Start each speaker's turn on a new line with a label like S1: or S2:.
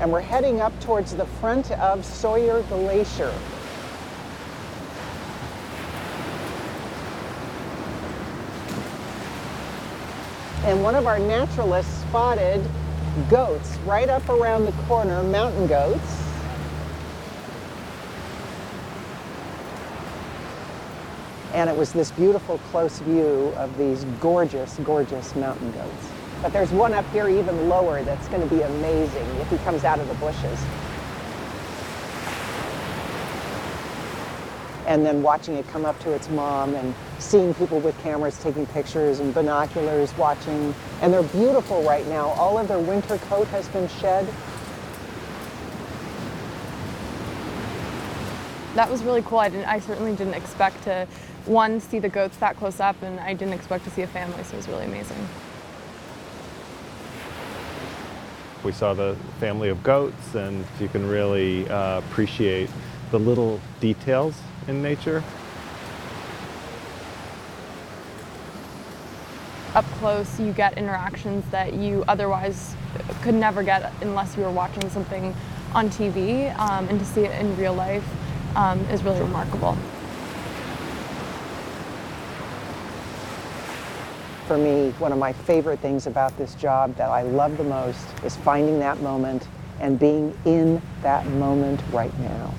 S1: and we're heading up towards the front of Sawyer Glacier. And one of our naturalists spotted goats right up around the corner, mountain goats. And it was this beautiful close view of these gorgeous, gorgeous mountain goats. But there's one up here even lower that's going to be amazing if he comes out of the bushes. And then watching it come up to its mom and seeing people with cameras taking pictures and binoculars watching. And they're beautiful right now. All of their winter coat has been shed.
S2: That was really cool. I certainly didn't expect to, one, see the goats that close up, and I didn't expect to see a family, so it was really amazing.
S3: We saw the family of goats, and you can really appreciate the little details in nature.
S2: Up close, you get interactions that you otherwise could never get unless you were watching something on TV, and to see it in real life is really remarkable.
S1: For me, one of my favorite things about this job that I love the most is finding that moment and being in that moment right now.